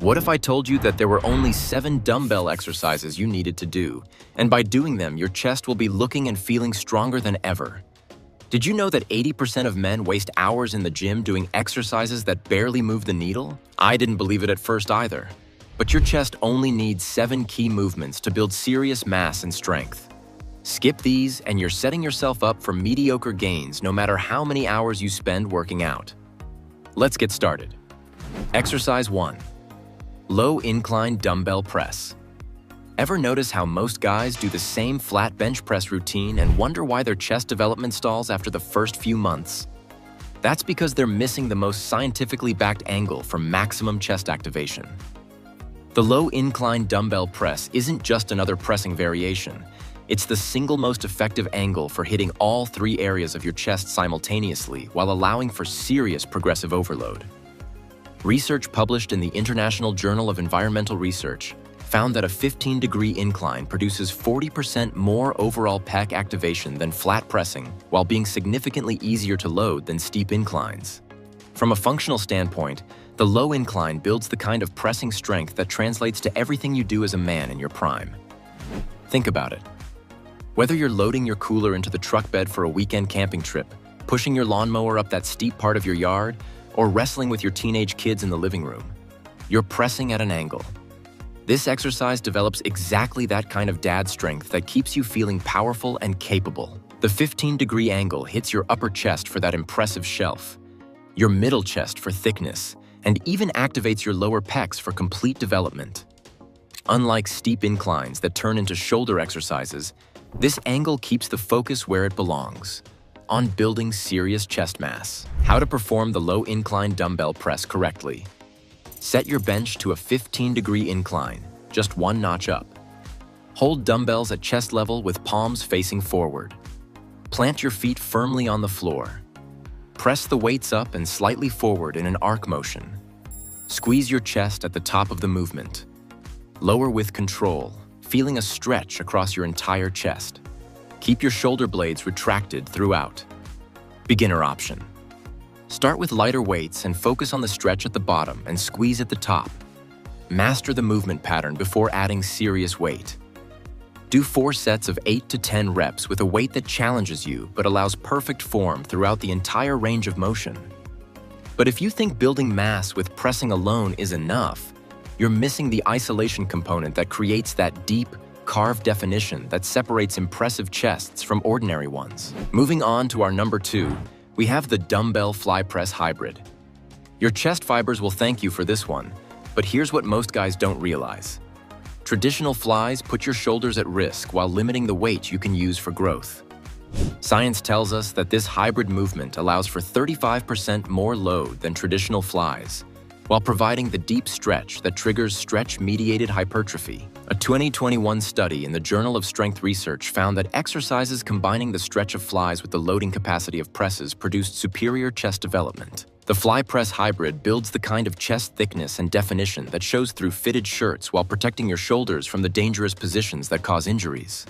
What if I told you that there were only 7 dumbbell exercises you needed to do, and by doing them, your chest will be looking and feeling stronger than ever? Did you know that 80% of men waste hours in the gym doing exercises that barely move the needle? I didn't believe it at first either. But your chest only needs 7 key movements to build serious mass and strength. Skip these and you're setting yourself up for mediocre gains no matter how many hours you spend working out. Let's get started. Exercise 1. Low incline dumbbell press. Ever notice how most guys do the same flat bench press routine and wonder why their chest development stalls after the first few months? That's because they're missing the most scientifically backed angle for maximum chest activation. The low incline dumbbell press isn't just another pressing variation. It's the single most effective angle for hitting all 3 areas of your chest simultaneously while allowing for serious progressive overload. Research published in the International Journal of Environmental Research found that a 15-degree incline produces 40% more overall pec activation than flat pressing while being significantly easier to load than steep inclines. From a functional standpoint, the low incline builds the kind of pressing strength that translates to everything you do as a man in your prime. Think about it. Whether you're loading your cooler into the truck bed for a weekend camping trip, pushing your lawnmower up that steep part of your yard, or wrestling with your teenage kids in the living room, you're pressing at an angle. This exercise develops exactly that kind of dad strength that keeps you feeling powerful and capable. The 15-degree angle hits your upper chest for that impressive shelf, your middle chest for thickness, and even activates your lower pecs for complete development. Unlike steep inclines that turn into shoulder exercises, this angle keeps the focus where it belongs, on building serious chest mass. How to perform the low incline dumbbell press correctly. Set your bench to a 15-degree incline, just 1 notch up. Hold dumbbells at chest level with palms facing forward. Plant your feet firmly on the floor. Press the weights up and slightly forward in an arc motion. Squeeze your chest at the top of the movement. Lower with control, feeling a stretch across your entire chest. Keep your shoulder blades retracted throughout. Beginner option. Start with lighter weights and focus on the stretch at the bottom and squeeze at the top. Master the movement pattern before adding serious weight. Do 4 sets of 8 to 10 reps with a weight that challenges you but allows perfect form throughout the entire range of motion. But if you think building mass with pressing alone is enough, you're missing the isolation component that creates that deep, carved definition that separates impressive chests from ordinary ones. Moving on to our number 2, we have the dumbbell fly press hybrid. Your chest fibers will thank you for this one, but here's what most guys don't realize. Traditional flies put your shoulders at risk while limiting the weight you can use for growth. Science tells us that this hybrid movement allows for 35% more load than traditional flies, while providing the deep stretch that triggers stretch-mediated hypertrophy. A 2021 study in the Journal of Strength Research found that exercises combining the stretch of flies with the loading capacity of presses produced superior chest development. The fly press hybrid builds the kind of chest thickness and definition that shows through fitted shirts while protecting your shoulders from the dangerous positions that cause injuries.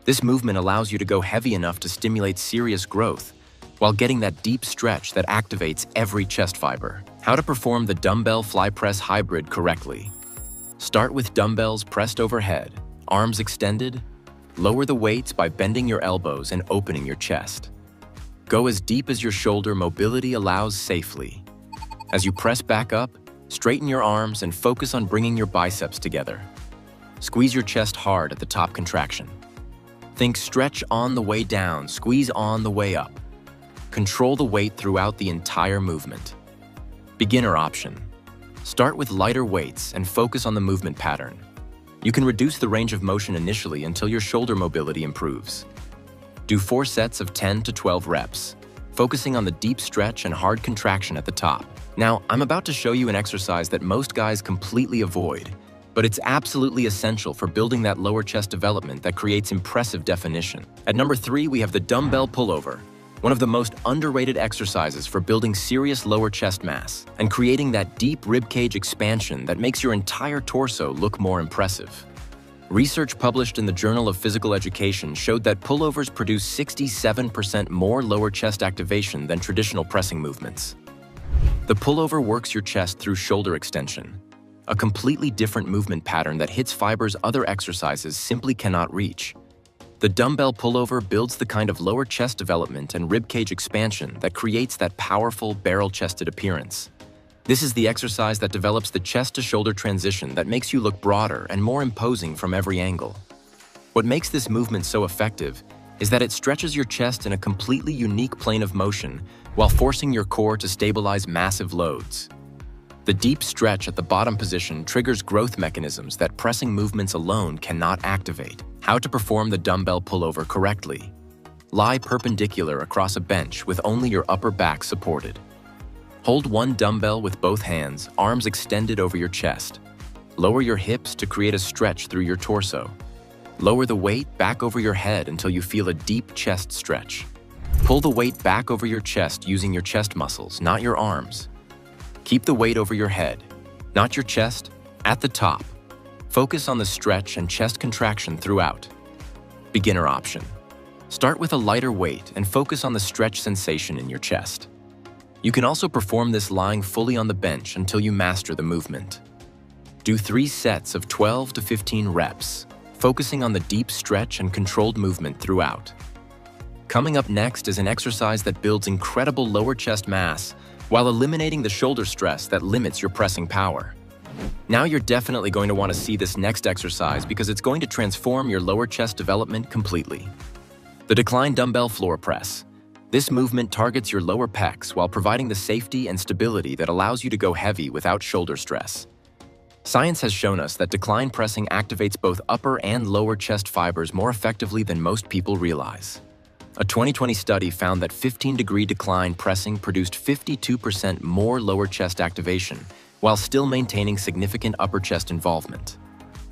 This movement allows you to go heavy enough to stimulate serious growth, while getting that deep stretch that activates every chest fiber. How to perform the dumbbell fly press hybrid correctly. Start with dumbbells pressed overhead, arms extended. Lower the weights by bending your elbows and opening your chest. Go as deep as your shoulder mobility allows safely. As you press back up, straighten your arms and focus on bringing your biceps together. Squeeze your chest hard at the top contraction. Think stretch on the way down, squeeze on the way up. Control the weight throughout the entire movement. Beginner option. Start with lighter weights and focus on the movement pattern. You can reduce the range of motion initially until your shoulder mobility improves. Do 4 sets of 10 to 12 reps, focusing on the deep stretch and hard contraction at the top. Now, I'm about to show you an exercise that most guys completely avoid, but it's absolutely essential for building that lower chest development that creates impressive definition. At number 3, we have the dumbbell pullover. One of the most underrated exercises for building serious lower chest mass and creating that deep ribcage expansion that makes your entire torso look more impressive. Research published in the Journal of Physical Education showed that pullovers produce 67% more lower chest activation than traditional pressing movements. The pullover works your chest through shoulder extension, a completely different movement pattern that hits fibers other exercises simply cannot reach. The dumbbell pullover builds the kind of lower chest development and ribcage expansion that creates that powerful barrel-chested appearance. This is the exercise that develops the chest-to-shoulder transition that makes you look broader and more imposing from every angle. What makes this movement so effective is that it stretches your chest in a completely unique plane of motion while forcing your core to stabilize massive loads. The deep stretch at the bottom position triggers growth mechanisms that pressing movements alone cannot activate. How to perform the dumbbell pullover correctly. Lie perpendicular across a bench with only your upper back supported. Hold one dumbbell with both hands, arms extended over your chest. Lower your hips to create a stretch through your torso. Lower the weight back over your head until you feel a deep chest stretch. Pull the weight back over your chest using your chest muscles, not your arms. Keep the weight over your head, not your chest, at the top. Focus on the stretch and chest contraction throughout. Beginner option. Start with a lighter weight and focus on the stretch sensation in your chest. You can also perform this lying fully on the bench until you master the movement. Do 3 sets of 12 to 15 reps, focusing on the deep stretch and controlled movement throughout. Coming up next is an exercise that builds incredible lower chest mass while eliminating the shoulder stress that limits your pressing power. Now you're definitely going to want to see this next exercise because it's going to transform your lower chest development completely. The Decline Dumbbell Floor Press. This movement targets your lower pecs while providing the safety and stability that allows you to go heavy without shoulder stress. Science has shown us that decline pressing activates both upper and lower chest fibers more effectively than most people realize. A 2020 study found that 15-degree decline pressing produced 52% more lower chest activation while still maintaining significant upper chest involvement.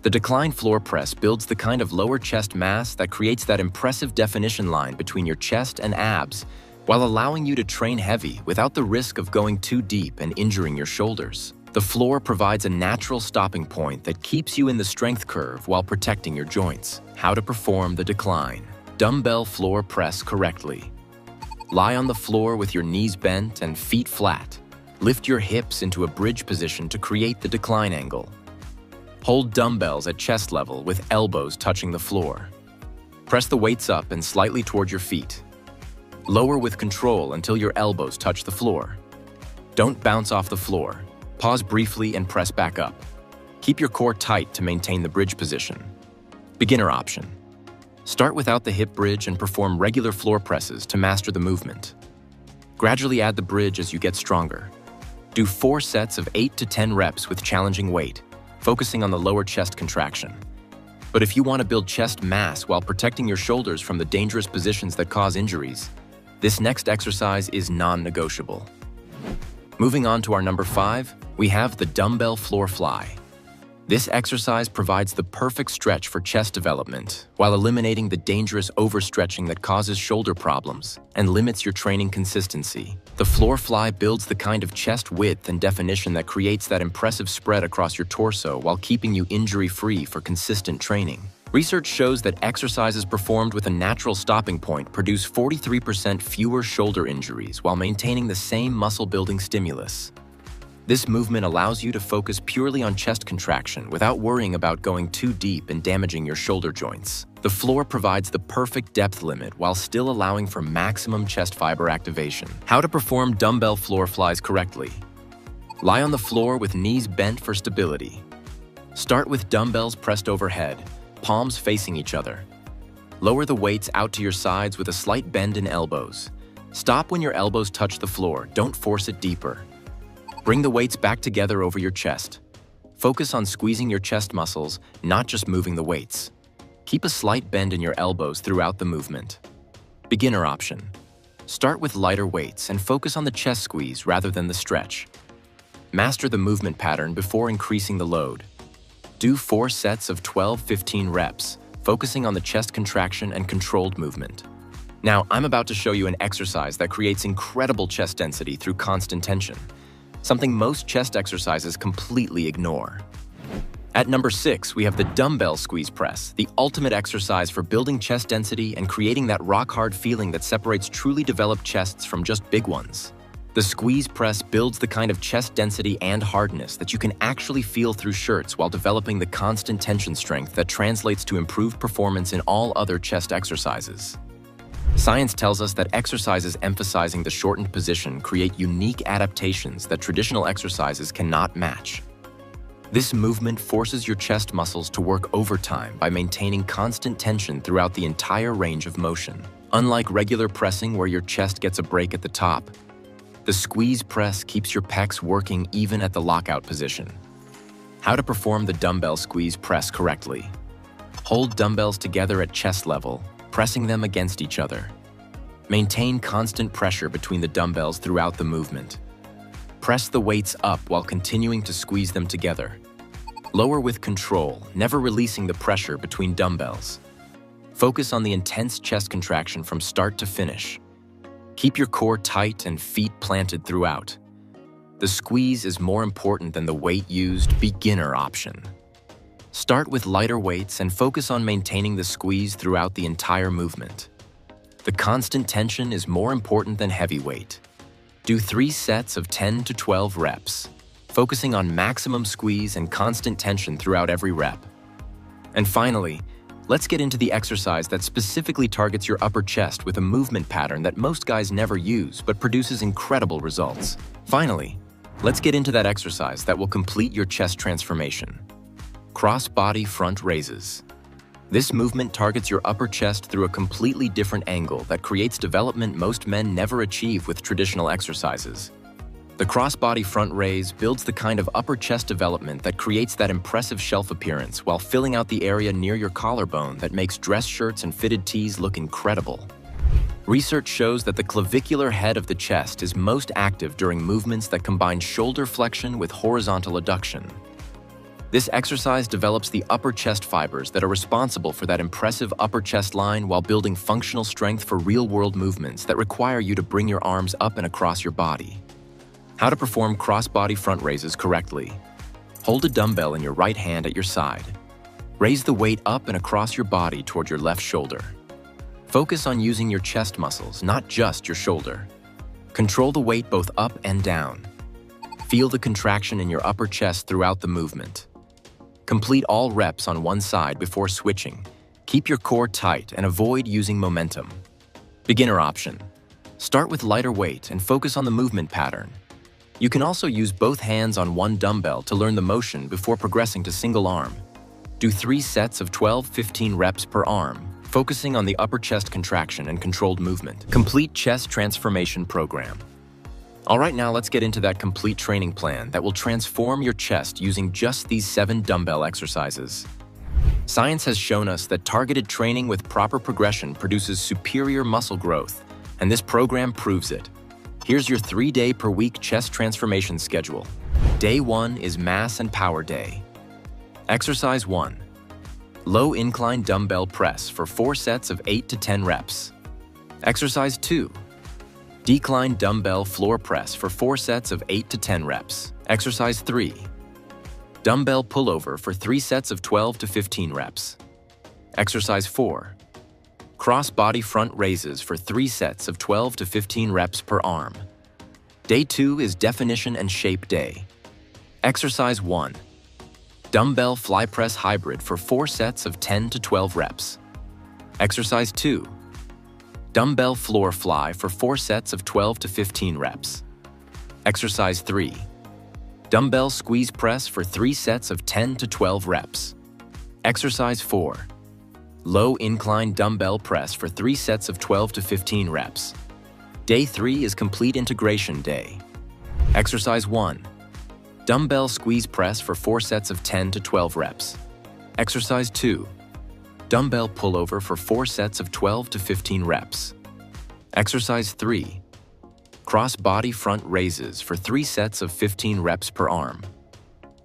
The decline floor press builds the kind of lower chest mass that creates that impressive definition line between your chest and abs while allowing you to train heavy without the risk of going too deep and injuring your shoulders. The floor provides a natural stopping point that keeps you in the strength curve while protecting your joints. How to perform the decline. Dumbbell floor press correctly. Lie on the floor with your knees bent and feet flat. Lift your hips into a bridge position to create the decline angle. Hold dumbbells at chest level with elbows touching the floor. Press the weights up and slightly toward your feet. Lower with control until your elbows touch the floor. Don't bounce off the floor. Pause briefly and press back up. Keep your core tight to maintain the bridge position. Beginner option. Start without the hip bridge and perform regular floor presses to master the movement. Gradually add the bridge as you get stronger. Do 4 sets of 8 to 10 reps with challenging weight, focusing on the lower chest contraction. But if you want to build chest mass while protecting your shoulders from the dangerous positions that cause injuries, this next exercise is non-negotiable. Moving on to our number 5, we have the dumbbell floor fly. This exercise provides the perfect stretch for chest development while eliminating the dangerous overstretching that causes shoulder problems and limits your training consistency. The floor fly builds the kind of chest width and definition that creates that impressive spread across your torso while keeping you injury-free for consistent training. Research shows that exercises performed with a natural stopping point produce 43% fewer shoulder injuries while maintaining the same muscle-building stimulus. This movement allows you to focus purely on chest contraction without worrying about going too deep and damaging your shoulder joints. The floor provides the perfect depth limit while still allowing for maximum chest fiber activation. How to perform dumbbell floor flies correctly. Lie on the floor with knees bent for stability. Start with dumbbells pressed overhead, palms facing each other. Lower the weights out to your sides with a slight bend in elbows. Stop when your elbows touch the floor, don't force it deeper. Bring the weights back together over your chest. Focus on squeezing your chest muscles, not just moving the weights. Keep a slight bend in your elbows throughout the movement. Beginner option. Start with lighter weights and focus on the chest squeeze rather than the stretch. Master the movement pattern before increasing the load. Do 4 sets of 12-15 reps, focusing on the chest contraction and controlled movement. Now, I'm about to show you an exercise that creates incredible chest density through constant tension, something most chest exercises completely ignore. At number 6, we have the dumbbell squeeze press, the ultimate exercise for building chest density and creating that rock-hard feeling that separates truly developed chests from just big ones. The squeeze press builds the kind of chest density and hardness that you can actually feel through shirts while developing the constant tension strength that translates to improved performance in all other chest exercises. Science tells us that exercises emphasizing the shortened position create unique adaptations that traditional exercises cannot match. This movement forces your chest muscles to work overtime by maintaining constant tension throughout the entire range of motion. Unlike regular pressing where your chest gets a break at the top, the squeeze press keeps your pecs working even at the lockout position. How to perform the dumbbell squeeze press correctly. Hold dumbbells together at chest level, pressing them against each other. Maintain constant pressure between the dumbbells throughout the movement. Press the weights up while continuing to squeeze them together. Lower with control, never releasing the pressure between dumbbells. Focus on the intense chest contraction from start to finish. Keep your core tight and feet planted throughout. The squeeze is more important than the weight used beginner option. Start with lighter weights and focus on maintaining the squeeze throughout the entire movement. The constant tension is more important than heavy weight. Do 3 sets of 10 to 12 reps, focusing on maximum squeeze and constant tension throughout every rep. And finally, let's get into the exercise that specifically targets your upper chest with a movement pattern that most guys never use but produces incredible results. Finally, let's get into that exercise that will complete your chest transformation. Cross-body front raises. This movement targets your upper chest through a completely different angle that creates development most men never achieve with traditional exercises. The cross-body front raise builds the kind of upper chest development that creates that impressive shelf appearance while filling out the area near your collarbone that makes dress shirts and fitted tees look incredible. Research shows that the clavicular head of the chest is most active during movements that combine shoulder flexion with horizontal adduction. This exercise develops the upper chest fibers that are responsible for that impressive upper chest line while building functional strength for real-world movements that require you to bring your arms up and across your body. How to perform cross-body front raises correctly. Hold a dumbbell in your right hand at your side. Raise the weight up and across your body toward your left shoulder. Focus on using your chest muscles, not just your shoulder. Control the weight both up and down. Feel the contraction in your upper chest throughout the movement. Complete all reps on one side before switching. Keep your core tight and avoid using momentum. Beginner option. Start with lighter weight and focus on the movement pattern. You can also use both hands on one dumbbell to learn the motion before progressing to single arm. Do 3 sets of 12-15 reps per arm, focusing on the upper chest contraction and controlled movement. Complete chest transformation program. All right, now let's get into that complete training plan that will transform your chest using just these 7 dumbbell exercises. Science has shown us that targeted training with proper progression produces superior muscle growth, and this program proves it. Here's your 3-day-per-week chest transformation schedule. Day 1 is Mass and Power Day. Exercise 1. Low incline dumbbell press for 4 sets of 8 to 10 reps. Exercise 2. Decline dumbbell floor press for 4 sets of 8 to 10 reps. Exercise 3. Dumbbell pullover for 3 sets of 12 to 15 reps. Exercise 4. Cross-body front raises for 3 sets of 12 to 15 reps per arm. Day 2 is Definition and Shape Day. Exercise 1. Dumbbell fly press hybrid for 4 sets of 10 to 12 reps. Exercise 2. Dumbbell floor fly for 4 sets of 12 to 15 reps. Exercise 3. Dumbbell squeeze press for 3 sets of 10 to 12 reps. Exercise 4. Low incline dumbbell press for 3 sets of 12 to 15 reps. Day 3 is Complete Integration Day. Exercise 1. Dumbbell squeeze press for 4 sets of 10 to 12 reps. Exercise 2. Dumbbell pullover for 4 sets of 12 to 15 reps. Exercise 3. Cross-body front raises for 3 sets of 15 reps per arm.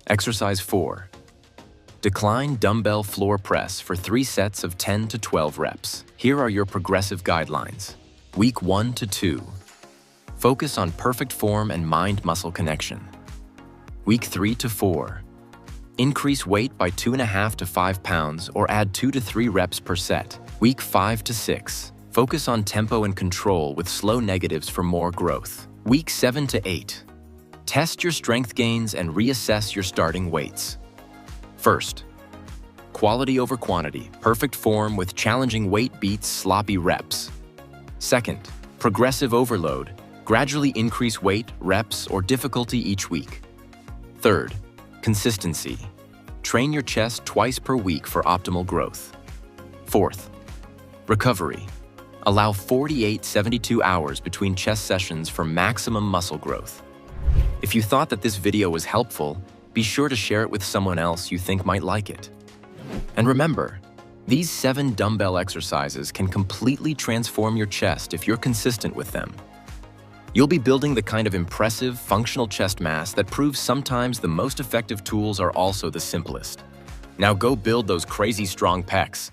Exercise 4. Decline dumbbell floor press for 3 sets of 10 to 12 reps. Here are your progressive guidelines. Week 1 to 2. Focus on perfect form and mind-muscle connection. Week 3 to 4. Increase weight by 2.5 to 5 pounds or add 2 to 3 reps per set. Week 5 to 6. Focus on tempo and control with slow negatives for more growth. Week 7 to 8. Test your strength gains and reassess your starting weights. First, quality over quantity, perfect form with challenging weight beats sloppy reps. Second, progressive overload, gradually increase weight, reps, or difficulty each week. Third, consistency. Train your chest twice per week for optimal growth. Fourth, recovery. Allow 48-72 hours between chest sessions for maximum muscle growth. If you thought that this video was helpful, be sure to share it with someone else you think might like it. And remember, these 7 dumbbell exercises can completely transform your chest if you're consistent with them. You'll be building the kind of impressive, functional chest mass that proves sometimes the most effective tools are also the simplest. Now go build those crazy strong pecs.